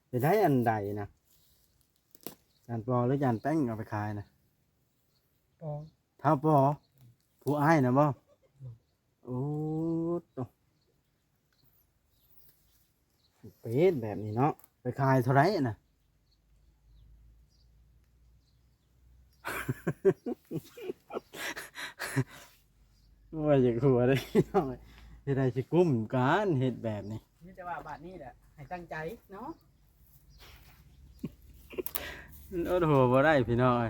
ไปได้อันใดนะจานปอหรือจานแป้งเอาไปขายนะ ปอ เท้าปอผู้อ้ายนะบ่โอ้ตเป็ดแบบนี้เนาะไปขายเท่าไหรน่ะ ว่าอยากหัวเลยน้อยเฮ็ดได้สิกุ้มการเฮ็ดแบบนี้ นี่จะว่าบาทนี้แหละให้ตั้งใจเนาะ โอ้โหบ่ได้พี่น้อย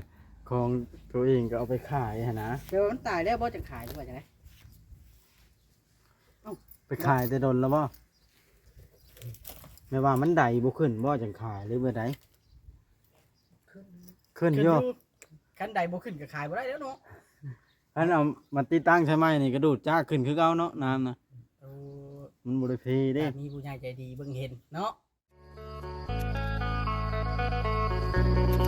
ของตัวเองก็เอาไปขายหั่นนะ เดี๋ยวมันตายแล้วบ่จะขายหรือว่าจังได๋ ไปขายแต่ดนแล้วบ่ไม่ว่ามันใดบ่ขึ้นบ่จังขายหรือบ่ใดขึ้นอยู่ คันใดบ่ขึ้นก็ขายบ่ได้แล้วเนาะ อันเอามาติดตั้งใช่ไหมนี่กระดูดจ้าขึ้นคือเก่าเนาะน้ำนะ โอ้ มันบ่ได้เพเด้ มีผู้ใหญ่ใจดีเบิ่งเห็นเนาะ โอ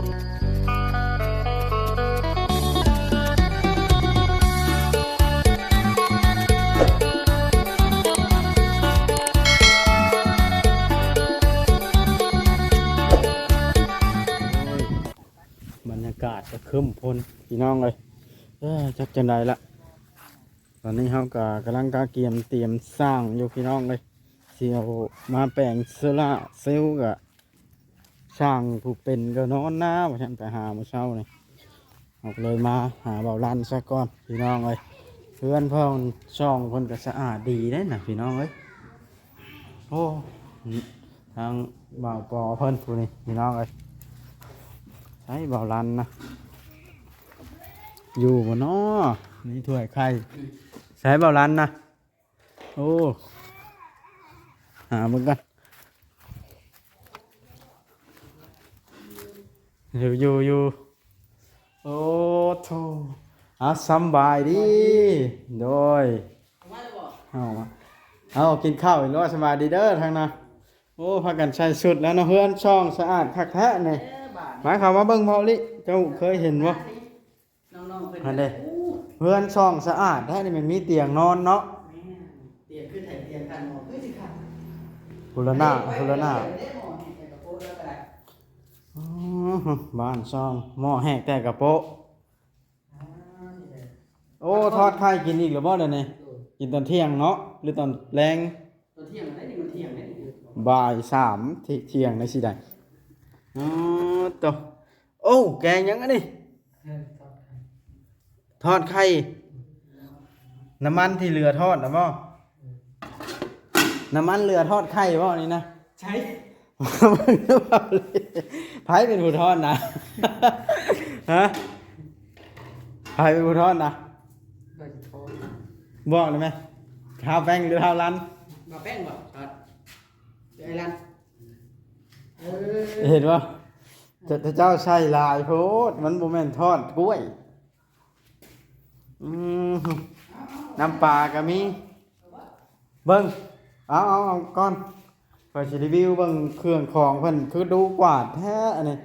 ้ยบรรยากาศก็ครึ้มพลพี่น้องเลยจักจังไดละตอนนี้เฮาก็กำลังเตรียมสร้างอยู่พี่น้องเลยสิเอามาแปลงโซล่าร์เซลล์ก็สร้างผู้เป็นก็นอนหน้าว่าฉันไปหาเมื่อเช้านี่ออกเลยมาหาเบาลันซะก่อนพี่น้องเลยเพื่อนเพิ่นช่องเพิ่นก็สะอาดดีได้น่ะพี่น้องเอ้ยโอ้ทางบ่าวปอเพิ่นผู้นี้พี่น้องเอ้ยใช้เบาลันนะอยู่บ่น้อนี่ถ้วยไข่ใช้เบาลันนะโอ้หาเบิ่งกันอยู่โอ้โธ่สำบายดีโดยเอากินข้าวอีกแล้วสบายดีเด้อทางน่ะโอ้พากันใช้ชุดแล้วเนาะเพื่อนช่องสะอาดคักแท้นี่หมายความว่าเบิ่งพอลิเจ้าเคยเห็นบ่ น้องๆเพิ่น อันเด้เพื่อนช่องสะอาดแท้นี่มันมีเตียงนอนเนาะ เตียงขึ้นไถเตียงกันหมอคือสิค่ะ พุลนาอ๋อบ้านช่องหม้อแห้งแต่กระโปะโอ้ทอดไข่กินอีกหรือบ่เดี๋ยวนี้กินตอนเที่ยงเนาะหรือตอนแรง ตอนเที่ยงได้นี่มันเที่ยงได้นี่ บ่ายสามเที่ยงในสิได้อ๋อตัวโอ้แกงยังอันนี้ทอดไข่น้ำมันที่เหลือทอดนะบ่น้ำมันเหลือทอดไข่บ่นี่นะ ใช่ ไผเป็นผู้ทอดนะฮะไผเป็นผู้ทอดนะบอกเลยไหมข้าวแป้งหรือข้าวรัน มาแป้งบ่ครับไอ้ลัน เห็นว่าจะเจ้าใส่ลายโพดมันโมเมนทอดกล้วยน้ำปลาก็มีเบิ้งเอาก่อนไปสิรีวิวเบิ้งเครื่องของเพิ่นคือดูกวาดแท้อันนี้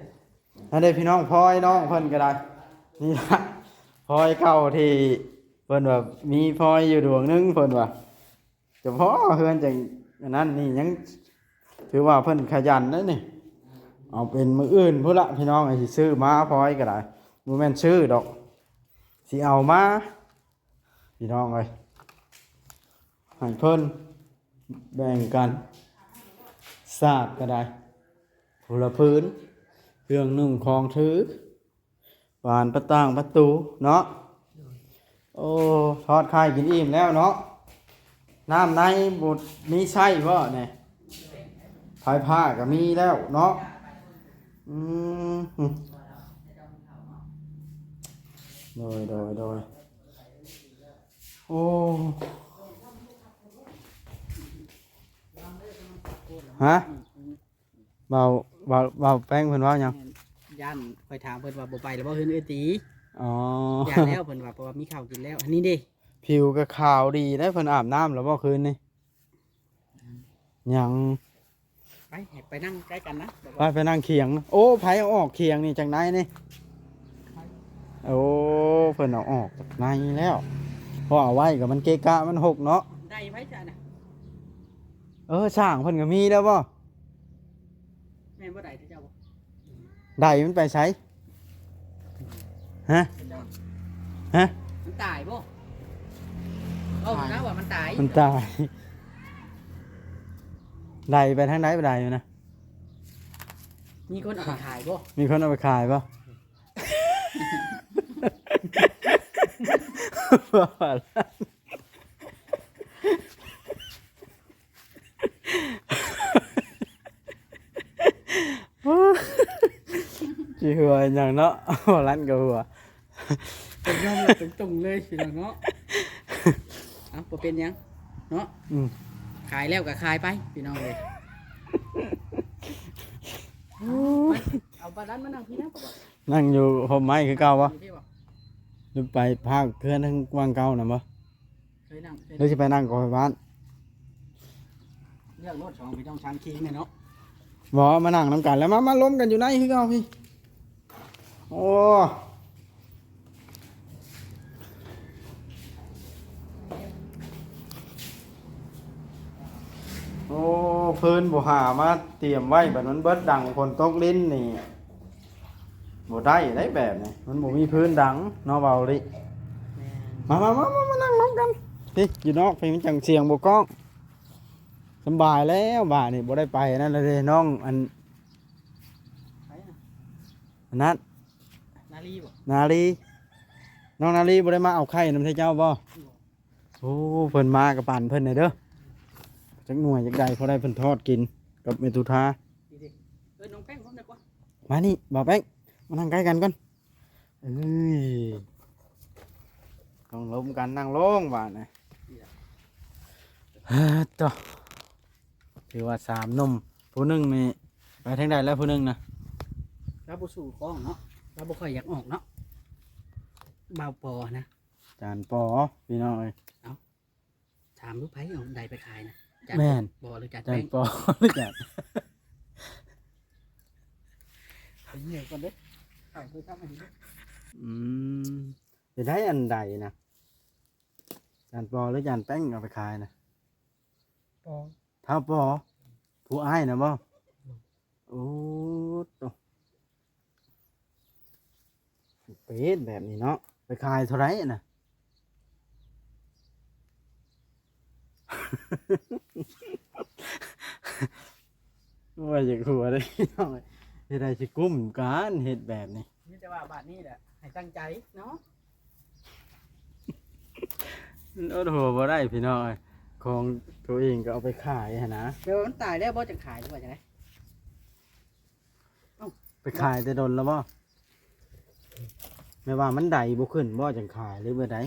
อันนี้พี่น้องพลอยน้องเพิ่นก็ได้นี่ละพลอยเก่าที่เพิ่นแบบมีพลอยอยู่ดวงนึงเพิ่นว่าเฉพาะเฮือนจังอันนั้นนี่ยังถือว่าเพิ่นขยันนะนี่เอาเป็นมืออื่นพุ่นละพี่น้องไอ้สิซื้อมาพลอยก็ได้บ่แม่นซื้อดอกสิเอามาพี่น้องเอ้ยให้เพิ่นแบ่งกันสาดก็ได้ผู้ละพื้นเครื่องนุ่งของถือบานประต่างประตูเนาะโอ้ทอดไข่กินอิ่มแล้วเนาะน้ำในบุดมีไส้บ่เนี่ยพายผ้าก็มีแล้วเนาะโดยโอ้ฮะเบาแป้งเพิ่นว่าหยัง ย่านไปถามเพิ่นว่าบ่ไปแล้วบ่เฮือนเอ้ยตี อ๋อ ย่านแล้วเพิ่นว่าเพราะว่ามีข้าวกินแล้วอันนี้เด้ ผิวก็ขาวดีได้เพิ่นอาบน้ำแล้วบ่คืนนี่ยัง ไปนั่งใกล้กันนะ ไปนั่งเคียงโอ้ไผเอาออกเคียงนี่จากไหนนี่โอ้เพิ่นเอาออกจากในแล้วเพราะเอาไว้ก็มันเกะกะมันหกเนาะ ได้ไผจ้ะน่ะ ช่างเพิ่นก็มีแล้วบ่ แม่นบ่ได้เจ้าบ่ ได้มันไปใช้ฮะ เจ้า ฮะ มันตายบ่เอ้านะว่ามันตาย มันตายได้ไปทางไหนไปได้อยู่นะ มีคนเอาไปขายบ่ มีคนเอาไปขายป่ะ จีหัวอย่างเนาะร้านกับหัว เป็นยอมรับตรงๆเลยพี่น้องเนาะเอ้าบ่เป็นหยังเนาะ อืม ขายแล้วก็ขายไปพี่น้องเลยเอาบาดันมานั่งพี่นะบ่บ่ นั่งอยู่ห่มไม้คือเก่าปะ อยู่พี่บ่ หรือไปภาคเพื่อนทั้งวางเก่าน่ะปะ เคยนั่งเคย หรือจะไปนั่งกับไปบ้าน เลือกรถสองพี่น้องช้างคิงเนี่ยเนาะ บอกว่ามานั่งน้ำกันแล้วมาล้มกันอยู่ไหนคือเก่าพี่โอ้โอ้เพิ่นบ่หามาเตรียมไว้แบบนั้นเบิดดังคนตกลิ้นนี่บ่ได้แบบนี้มันบ่มีพื้นดังเนาะเบาดิ แม่น มานั่งล้มกันพี่อยู่นอกพี่มันจังเสียงบ่กล้องสำบายแล้วบ่านี่บ่ได้ไปนั่นเลยน้องอัน ไปนะ นั้น นาลีบ่ นาลีน้องนาลีบ่ได้มาเอาไข่นำเทเจ้าบ่โอ้เพิ่นมากับปั่นเพิ่นน่ะเด้อจักหน่วยจักใดเขาได้เพิ่นทอดกินกับเมตุทา ดีดิน้องแป้งพร้อมได้กว่า มานี่บ่าวแป้งมานั่งใกล้กันก่อนเอ้ยต้องล้มกันนั่งลงบาดนะต่อถือว่า3หนุ่มผู้หนึงนี่ไปทางใดแล้วผู้หนึงนะ เราบ่สู่คล้องเนาะเราบ่ค่อยอยากออกเนาะเบาปอนะ จานปอพี่น้องเอ้ย ถามลูกไผเอาใดไปขายนะจาน แม่น บ่หรือจาน จาน แป้ง ปอหรือจาน ไปเหนื่อยก่อนเด้อเอาไปทำให้ดู อืมจะได้อันใดนะจานปอหรือจานแป้งเอาไปขายนะ ปอ เท่าปอผู้อ้ายนะบ่โอ้ตวเป็ดแบบนี้เนาะไปขายเท่าไหรน่ะ ว่าจะกลัวได้พี่น้องเฮ็ดได้สิกุ้มการเฮ็ดแบบนี้ นี่แต่ว่าบาทนี้แหละให้ตั้งใจเนาะ โอ้โหบ่ได้พี่น้องเอ้ยของตัวเองก็เอาไปขายหั่นนะ เดี๋ยวมันตายแล้วบ่จะขายหรือว่าจังได ไปขายแต่ดนแล้วบ่แม่ว่ามันใดบ่ขึ้นบ่จังขายหรือบ่ใด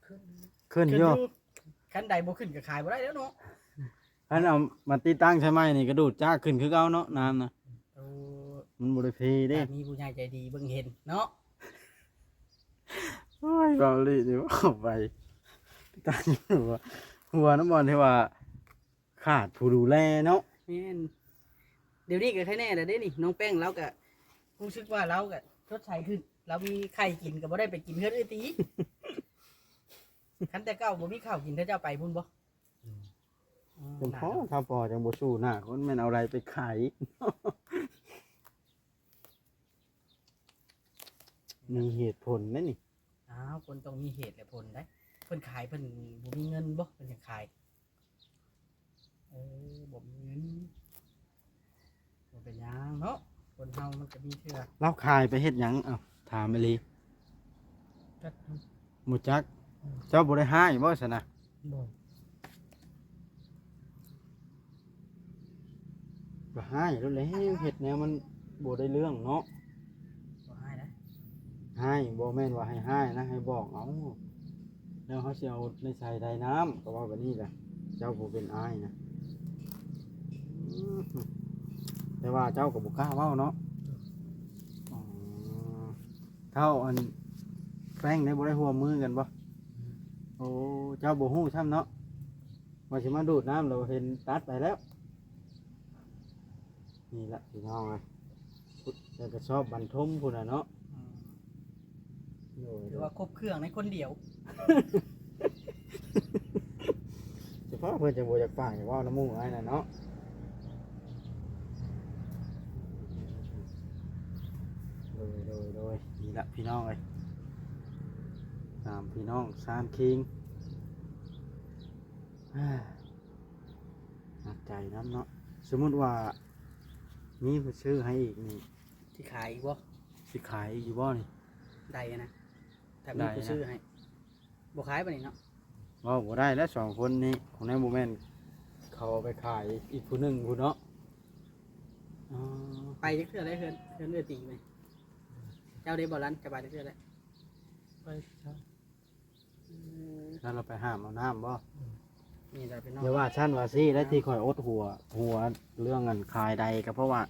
ขึ้น ขึ้นอยู่ คันใดบ่ขึ้นก็ขายบ่ได้แล้วเนาะ อันเอามาติดตั้งใช่ไหมนี่กระดูดจ้าขึ้นคือเก่าเนาะน้ำนะ โอ้ มันบ่ได้เพเด้ แต่มีผู้ใหญ่ใจดีเบิ่งเห็นเนาะ โอ้ยเบาเลยเดี๋ยวเอาไปติดตั้งอยู่หัวน้ำบอลที่ว่าขาดผู้ดูแลเนาะ แม่นเดี๋ยวนี้ก็แค่แน่แล้วเด้นี่น้องแป้งเราก็รู้สึกว่าเราก็ชดใช้ขึ้นเรามีไข่กินก็บ่ได้ไปกินเฮือนอื้อตี คันแต่เก่าบ่มีข้าวกินถ้าเจ้าไปพุ่นบ่ เป็นพ่อถ้าพอจังบ่สู้หน้าคนแม่นเอาอะไรไปขาย มีเหตุผลนะนี่ อ้าวคนต้องมีเหตุและผลได้เพิ่นขายเพิ่นบ่มีเงินบ่เพิ่นจะขายบ่มีเงินบ่เป็นหยังเนาะคนเฮามันจะมีเชื่อ เราขายไปเฮ็ดหยังเอ้าถามไปเลย ก็ หมูจัก เจ้าบ่ได้หายบ่ซั่นน่ะ บ่ บ่หายแล้วแหละเฮ็ดแนวมันบ่ได้เรื่องเนาะ บ่ให้นะ หายบ่แม่นว่าให้หายนะให้บอกเอาแล้วเขาสิเอาในใส่ใดน้ำก็ว่าแบบนี้แหละเจ้าบ่เป็นอ้ายนะอืมแต่ว่าเจ้าก็บ่กล้าเว้าเนาะอ๋อเท่าอันแป้งได้บ่ได้ร่วมมือกันบ่โอ้เจ้าบ่ฮู้ซ้ำเนาะว่าสิมาดูดน้ำเราเห็นตัดไปแล้วนี่ละพี่น้องอ่ะพุดแล้วก็ชอบบันทมพุ่นน่ะเนาะโอ้ย หรือว่าครบเครื่องในคนเดียว เฉพาะเพื่อนจะบ่อยากฝ่ายอยากเว่าน้ำมูกอะไรน่ะเนาะ โดยนี่ละพี่น้องเอ้ยตามพี่น้องซานคิงหนักใจน้ำเนาะสมมุติว่ามีผู้ซื้อให้อีกนี่ ที่ขายอีกบ่ สิขายอยู่บ่นี่ ได้นะถ้ามีผู้ซื้อให้บ่ขายปานนี้เนาะ ว่าบ่ได้แล้วสองคนนี้ของนายโมเมนเขาเอาไปขายอีกผู้หนึงผู้เนาะอ๋อ ไปจักเทื่อได้เฮือนเอื้อตีไหมเจ้าได้บ่รันจะไปจักเทื่อได้ ไปใช่ แล้วเราไปห้ามเอาน้ำบ่ นี่เราไปนอก เดี๋ยวว่าชั้นว่าซี่แล้วที่คอยอดหัวเรื่องเงินขายใดก็เพราะว่า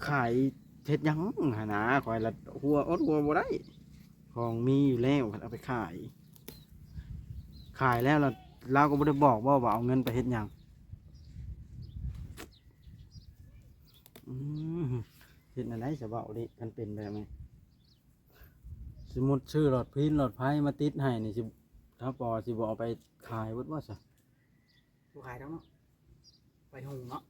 ขายเฮ็ดหยังหนนะคอยละอดหัวบ่ได้ของมีอยู่แล้วเอาไปขายแล้วเราก็บ่ได้บอกว่าเอาเงินไปเฮ็ดหยังเฮ็ดอันไหนจะเว้าดิกันเป็นแบบนี้สมมุติชื่อหลอดพินหลอดไฟมาติดให้นี่สิถ้าปอสิบ่เอาไปขายเบิดว่าซะ บ่ขายแล้วเนาะไปหุงเนาะ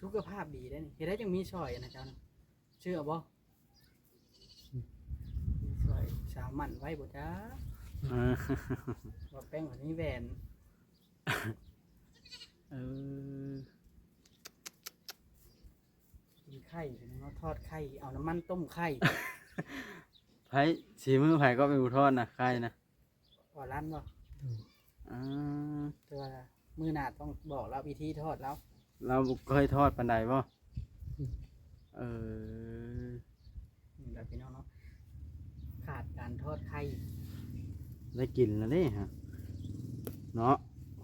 สุขภาพดีได้นี่เฮ็ดได้จังมีซอยนะเจ้านะเชื่อบ่มีซอยสาวมันไว้บ่จ้าบ่แป้งคนนี้แหวน เออ กินไข่เนาะทอดไข่เอาน้ำมันต้มไข่ ไผสีมือไผก็เป็นอุทธรณ์นะใครนะ ว่าร้านบ่ อ่า แต่ว่ามื้อหน้าต้องบอกเราวิธีทอดแล้ว เราเคยทอดปันใดบ่เออ นี่แหละพี่น้องเนาะขาดการทอดไข่ ได้กินแล้วนี่ฮะเนาะ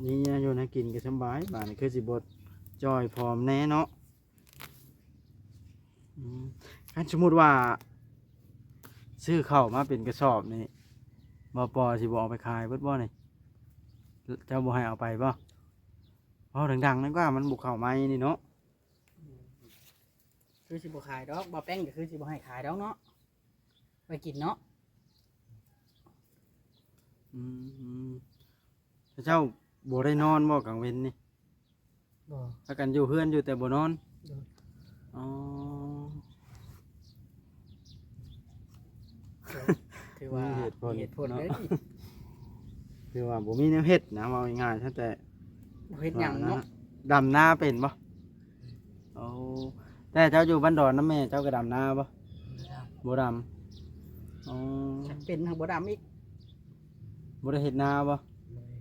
นี่อยู่นะกินก็สำบายบ้านนี้คือสิบดจอยพร้อมแน่เนาะคันสมมุติว่าซื้อเข้าวมาเป็นกระสอบนี่บ่ปอสิบ่เอาไปขายเบิดบ่นี่เจ้าบ่ให้เอาไปบ่เอาดังๆนั่นว่ามันบุกเข้าไม้นี่เนาะ คือสิบ่ขายดอกบ่แป้งก็คือสิบ่ให้ขายดอกเนาะไปกินเนาะ เจ้าบ่ได้นอนบ่กลางเว้นนี่ บ่ ถ้ากันอยู่เพื่อนอยู่แต่บ่นอน โดย อ๋อ ถือว่า มีเหตุผล มีเหตุผลเลย คือว่าบ่มีแนวเฮ็ดนะว่าง่ายๆถ้าแต่ บ่เฮ็ดหยังเนาะ ดำนาเป็นบ่โอ้แต่เจ้าอยู่บ้านดอนนะแม่เจ้าก็ดำนาบ่ บ่ได้บ่ดำอ๋อ ฉันเป็นทางบ่ดำอีก บ่ได้เฮ็ดนาบ่ บ่ได้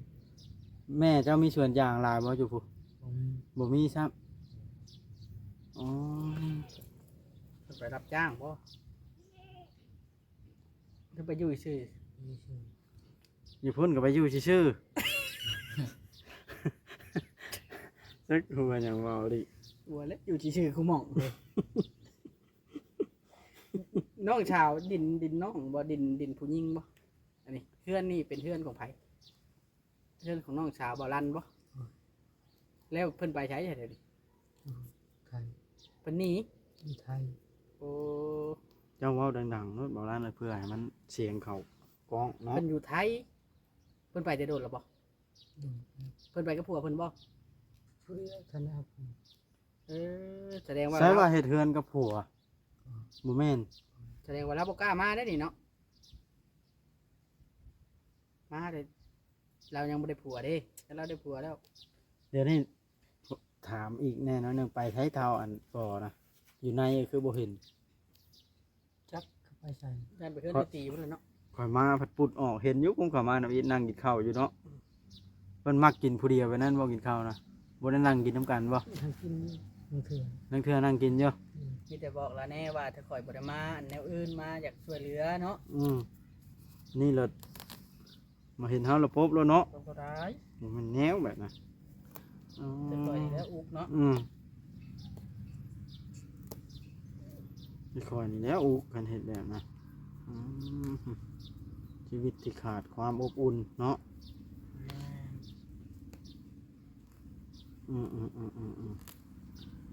แม่เจ้ามีสวนยางหลายบ่อยู่พุ บ่มี บ่มีซ้ำอ๋อ ไปรับจ้างบ่คือไปอยู่ซื่อ มีชื่อ อยู่พุ่นก็ไปอยู่ซื่อๆ จักหัวหยังเว้าดิ หัวแล้วอยู่ซื่อๆคือหม่องเลยน้องชาวดินน้องบ่ดินผู้หญิงบ่อันนี้เพื่อนนี่เป็นเพื่อนของไผเพื่อนของน้องชาวบ่รันบ่แล้วเพิ่นไปใช้ไสเดี๋ยวนี้ ไทย เพิ่นหนี มีไทย โอ้ เจ้าเว้าดังๆเนาะบอกร้านเลยเพื่อให้มันเสียงเข้ากล้องเนาะ เพิ่นอยู่ไทยเพิ่นไปจะโดนหรอบ่ โดย เพิ่นไปกับผัวเพิ่นบ่ เพื่อธนาคาร เออแสดงว่า ใช่ว่า เรา เฮ็ดเฮือนกับผัวบ่แม่น แสดงว่าเราบ่กล้ามาได้นี่เนาะมาเลยเรายังบ่ได้ผัวเด้แต่เราได้ผัวแล้ว เดี๋ยวนี้ถามอีกแน่นอนหนึงไปไทยเทาอันก่อนะอยู่ในคือบ่เห็น จักเข้าไปใส่ ได้ไปเพิ่นได้ตีเพิ่นแล้วเนาะ ข่อยมาผัดปุดออกเห็นอยู่ผมเข้ามานะอีนั่งกินข้าวอยู่เนาะเพิ่นมักกินผู้เดียวไปนั่นบ่กินข้าวนะบ่ได้นั่งกินน้ำกันบ่ ทางกินมือถือ นั่งเทื่อนั่งกินอยู่ มีแต่บอกแล้วแน่ว่าถ้าข่อยบ่ได้มาอันแนวอื่นมาอยากช่วยเหลือเนาะ นี่รถมาเห็นเฮาและปุ๊บแล้วเนาะ ต้องก็ได้ มันแนวแบบนะอ๋อ แต่ข่อยนี่แหล้วอุกเนาะ นี่คอยนี่แหล้วอุกันเห็ดแบบนะอืมชีวิตที่ขาดความอบอุ่นเนาะ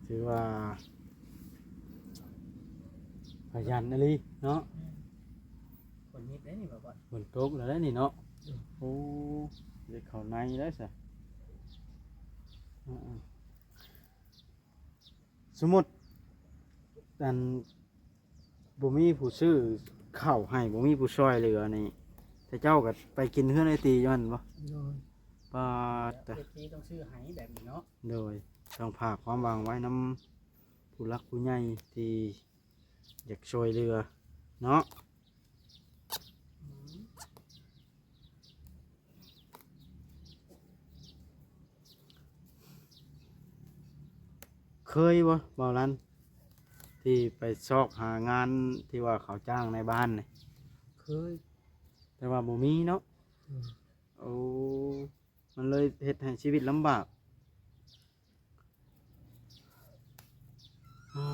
ถือว่าขยันนะลีเนาะ คนนิดได้นี่บ่บ่ ฝนตกแล้วได้นี่เนาะโอ้เด็กเขาในแล้วสิสมมุติ อันบ่มีผู้ซื้อข้าวให้บ่มีผู้ช่วยเหลือนี่แต่เจ้าก็ไปกินเฮือนไอตีอยู่นั่นบ่ โดย ปาตะ เวทีต้องชื่อให้แบบนี้เนาะ โดยต้องฝากความหวังไว้นำผู้รักผู้ใหญ่ที่อยากช่วยเหลือเนาะ อืม เคยบ่เบาลันที่ไปซอกหางานที่ว่าเขาจ้างในบ้านนี่ เคย แต่ว่าบ่มีเนาะ โดย โอ้มันเลยเฮ็ดให้ชีวิตลำบากอ่า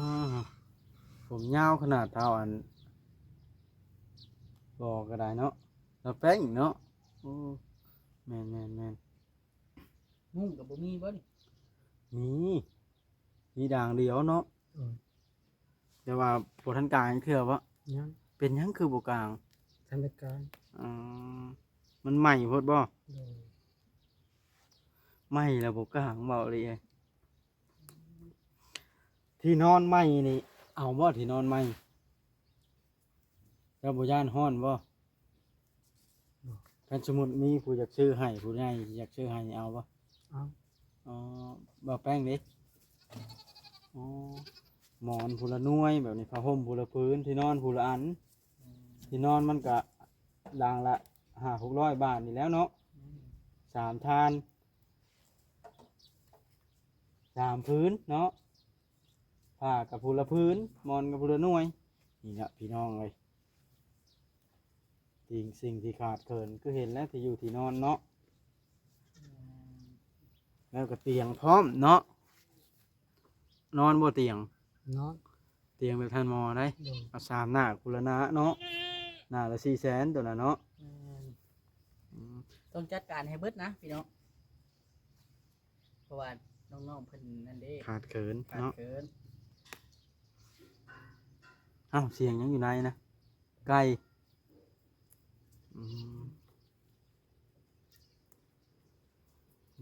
ผมยาวขนาดเท่าอันบอกก็ได้เนาะแล้วแป้งเนาะโอ้แม่นแม่นแม่น มุ่งกับบ่มีบ่นี่ มีด่างเดียวเนาะ โดย แต่ว่าบ่ทันกลางคือว่า ยัง เป็นหยังคือบ่กลาง ทันตการ อ่ามันใหม่โพดบ่ โดย ใหม่แล้วบ่กลางเบาเลยที่นอนใหม่นี่เอาบ่ที่นอนใหม่แล้วบ่ย่านฮ้อนบ่คันสมมุติมีผู้อยากซื้อให้ผู้ใหญ่อยากซื้อให้เอาบ่ เอา อ๋อบ่แป้งเด้อ๋อหมอนผู้ละหน่วยแบบนี้ผ้าห่มผู้ละพื้นที่นอนผู้ละอัน ที่นอนมันก็ดังละ500-600 บาทนี่แหล้วเนาะ3 ทาน3 พื้นเนาะผ้ากับผู้ละพื้นหมอนกับผู้ละหน่วยนี่ละพี่น้องเลยสิ่งที่ขาดเขินก็เห็นแล้วที่อยู่ที่นอนเนาะแล้วก็เตียงพร้อมเนาะนอนบ่เตียง นอน เตียงแบบท่านหมอได้ โดย เอา3 หน้ากุละนะเนาะหน้าละ400,000ตัวน่ะเนาะ อืม ต้องจัดการให้เบิดนะพี่น้องเพราะว่าน้องๆเพิ่นนั่นเด้ ขาดเขิน ขาด เนาะ เกิน อ้าวเสียงยังอยู่ในนะไก่อืม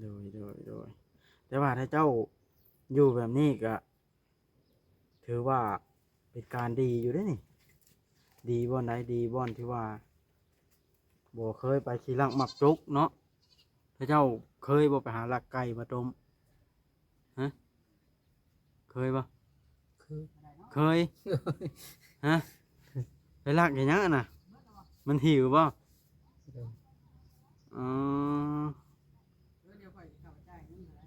โดยแต่ว่าถ้าเจ้าอยู่แบบนี้ก็ถือว่าเป็นการดีอยู่เด้อนี่ดีบ่อนใดดีบ่อนที่ว่าบ่เคยไปขี่ลักมักจุกเนาะถ้าเจ้าเคยบ่ไปหาลักไก่มาต้มฮะเคยบ่ คือ เคยฮะไปลักอย่างนั้นน่ะมันหิวบ่ โดย อ๋อ เดี๋ยวค่อยเข้าไปจ่ายเงินเท่าไหร่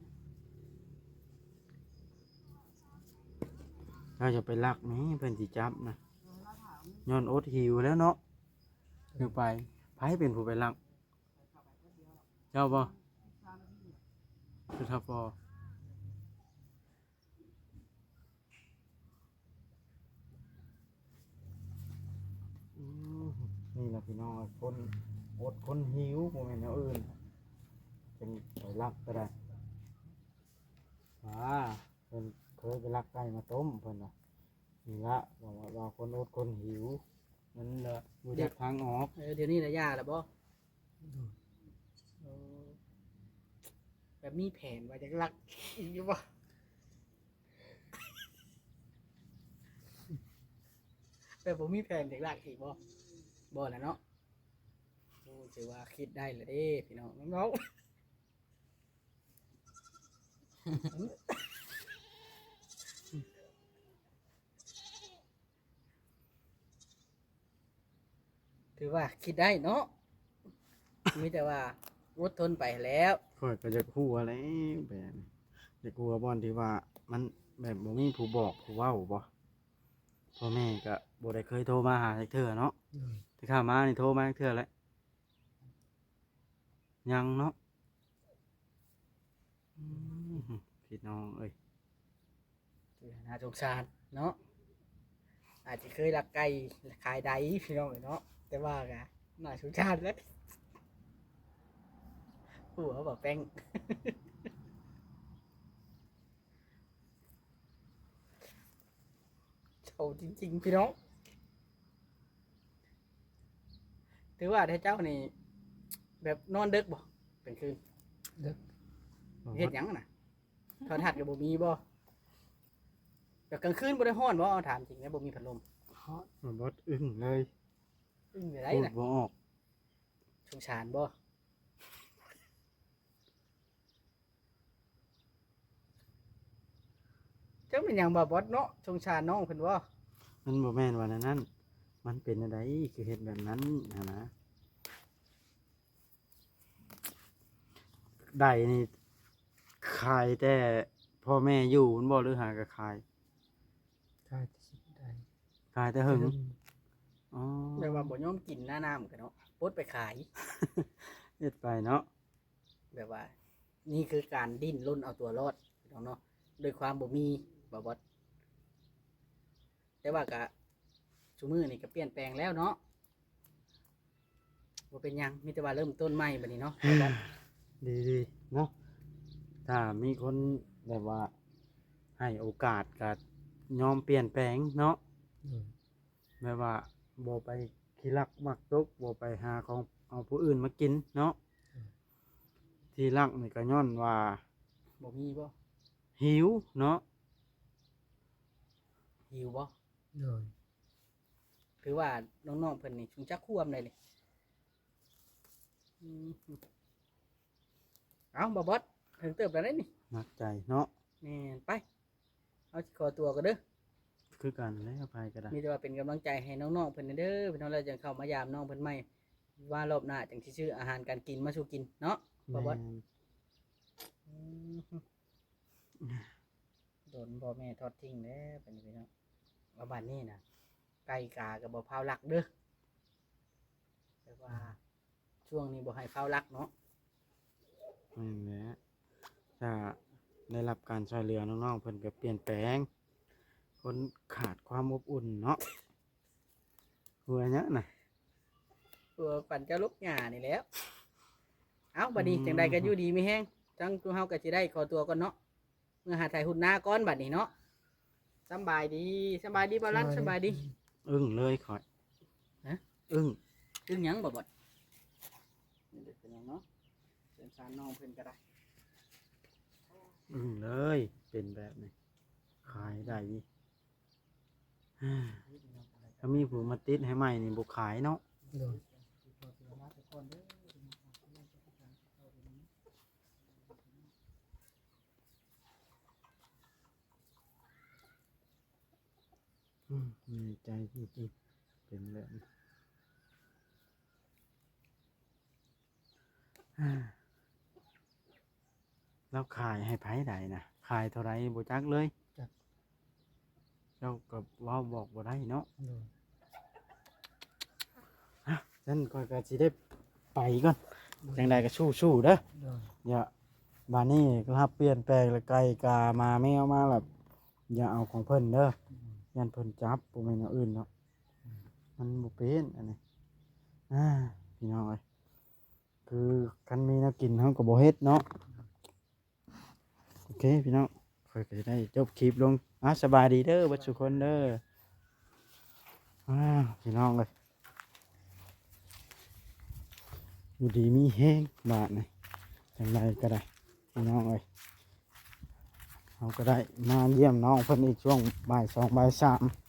นะ เราจะไปลักนี่เพิ่นสิจับนะย้อนอดหิวแล้วเนาะคือไปไผเป็นผู้ไปลัก เจ้าบ่คือทับบ่อืมนี่ล่ะพี่น้องคนอดคนหิวบ่แม่นแนวอื่นจึงไปลักก็ได้เพิ่นเคยไปลักไก่มาต้มเพิ่นน่ะนี่ละบอกว่าคนอดคนหิวมันละบ่จักทางออก เดี๋ยวนี้ระยะแล้วบ่ โดย เออแบบมีแผนว่าจะรักอีกอยู่บ่แบบผมมีแผนจะรักอีกบ่บ่แหละเนาะโอ้ถือว่าคิดได้เลยเด้พี่น้องน้องๆถือว่าคิดได้เนาะมีแต่ว่าอดทนไปแล้ว ข่อยก็จะคู่อะไรแบบนี้จะกลัวบ่อนที่ว่ามันแบบบ่มีผู้บอกผู้เว้าบ่พ่อแม่ก็บ่ได้เคยโทรมาหาจักเทื่อเนาะ โดย ที่ข้ามานี่โทรมาจักเทื่อแล้วยังเนาะอืมพี่น้องเอ้ย น่าสงสารเนาะอาจจะเคยรักไก่ขายใดพี่น้องเนาะแต่ว่ากะน่าสงสารแล้วหัวบอกแป้ง โชว์จริงๆพี่น้องถือว่าถ้าเจ้านี่แบบนอนดึกบ่เป็นคืน เด็ก บอก เฮ็ด ว่า หยังน่ะโทรทัศน์กับบ่มีบ่ไป แบบกลางคืนบ่ได้ร้อนบ่เอาถามจริงนะบ่มีพัดลม ฮอด บดอึ้งเลย อึ้งได้ พูด น่ะ บ่ออก สงสารบ่จังเป็นหยังบ่บอสเนาะสงสารน้องเพิ่นบ่ มันบ่แม่นว่านั้นมันเป็นอะไรคือเฮ็ดแบบนั้นนะได้นี่ขายแต่พ่อแม่อยู่มันบ่หรือหากะขาย กายที่สิบได้ ขายแต่หึงอ๋อ แบบว่าบ่ยอมกินหน้าน้ำกันเนาะปดไปขาย เฮ็ดไปเนาะ แบบว่า นี่คือการดิ้นรนเอาตัวรอดพี่น้องเนาะโดยความบ่มีบ่บอสแต่ว่าก็ซุมื้อนี่ก็เปลี่ยนแปลงแล้วเนาะบ่เป็นหยังมีแต่ว่าเริ่มต้นใหม่บัดนี้เนาะบ่บอส ดีเนาะถ้ามีคนแบบว่าให้โอกาสก็ยอมเปลี่ยนแปลงเนาะ โดย แบบว่าบ่ไปขี้ลักมักตกบ่ไปหาของเอาผู้อื่นมากินเนาะที่ลักนี่ก็ย้อนว่า บ่มีบ่ หิวเนาะ หิวบ่ โดย คือว่าน้องๆเพิ่นนี่ชุงจักควมได้เลยอืมเอาบ่บอสถึงเติบแล้วได้นี่ มักใจเนาะ แม่นไปเอาสิขอตัวก็เด้อ คือกันแล้วไปก็ได้ มีแต่ว่าเป็นกำลังใจให้น้องๆเพิ่นเด้อพี่น้องเราจังเข้ามายามน้องเพิ่นใหม่ว่ารอบหน้าจังสิซื้ออาหารการกินมาสู่กินเนาะบ่บอส แม่น อืมโดนพ่อแม่ทอดทิ้งแล้วเป็นพี่น้องว่าบ้านนี้น่ะไก่กาก็บ่พาวลักเด้อแต่ว่าช่วงนี้บ่ให้พาวลักเนาะ นั่นแหละถ้าได้รับการช่วยเหลือน้องๆเพิ่นก็เปลี่ยนแปลง คนขาดความอบอุ่นเนาะหัวเนี้ยน่ะ ตัวปั่นเจ้าลูกหญ้านี่แหล้ว เอ้าบัดนี้จังใดก็อยู่ดีมีแฮงจังตัวเฮาก็สิได้ขอตัวก่อนเนาะเมื่อหาถ่ายหุ่นหน้าก่อนบัดนี้เนาะสำบายดีสำบายดีบ่ลันสำบายดี อึ้งเลยข่อย ฮะ อึ้ง อึ้งหยังบ่บดนี่เด็กเป็นหยังเนาะเชิญสารน้องเพิ่นก็ได้ อึ้งเลยเป็นแบบนี้ขายได้ดิถ้ามีผู้มาติดให้ใหม่นี่บุขายเนาะ โดย มีใจจริงๆเป็นแบบนี้แล้วขายให้ไผใดนะขายเท่าไรบ่จักเลยเจ้ากับว่าบอกบ่ได้เนาะ โดย ฉันก็สิได้ไปก่อนจังใดก็สู้ๆเด้อ โดย อย่าบานนี้ก็รับเปลี่ยนแปลงแล้วไก่กามาแมวมาแบบอย่าเอาของเพิ่นเด้อยันเพิ่นจับบ่แม่นเอาอื่นเนาะมันบ่เป็นอันนี้พี่น้องเอ้ยคือคันมีแนวกินเฮาก็บ่เฮ็ดเนาะโอเคพี่น้องค่อยก็จะได้จบคลิปลงสบายดีเด้อเบัดทุกคนเด้อพี่น้องเอ้ยอยู่ดีมีแฮงบาดนี่จังไดก็ได้พี่น้องเอ้ยเราก็ได้มาเยี่ยมน้องเพิ่นอีกช่วงบ่าย 2 บ่าย 3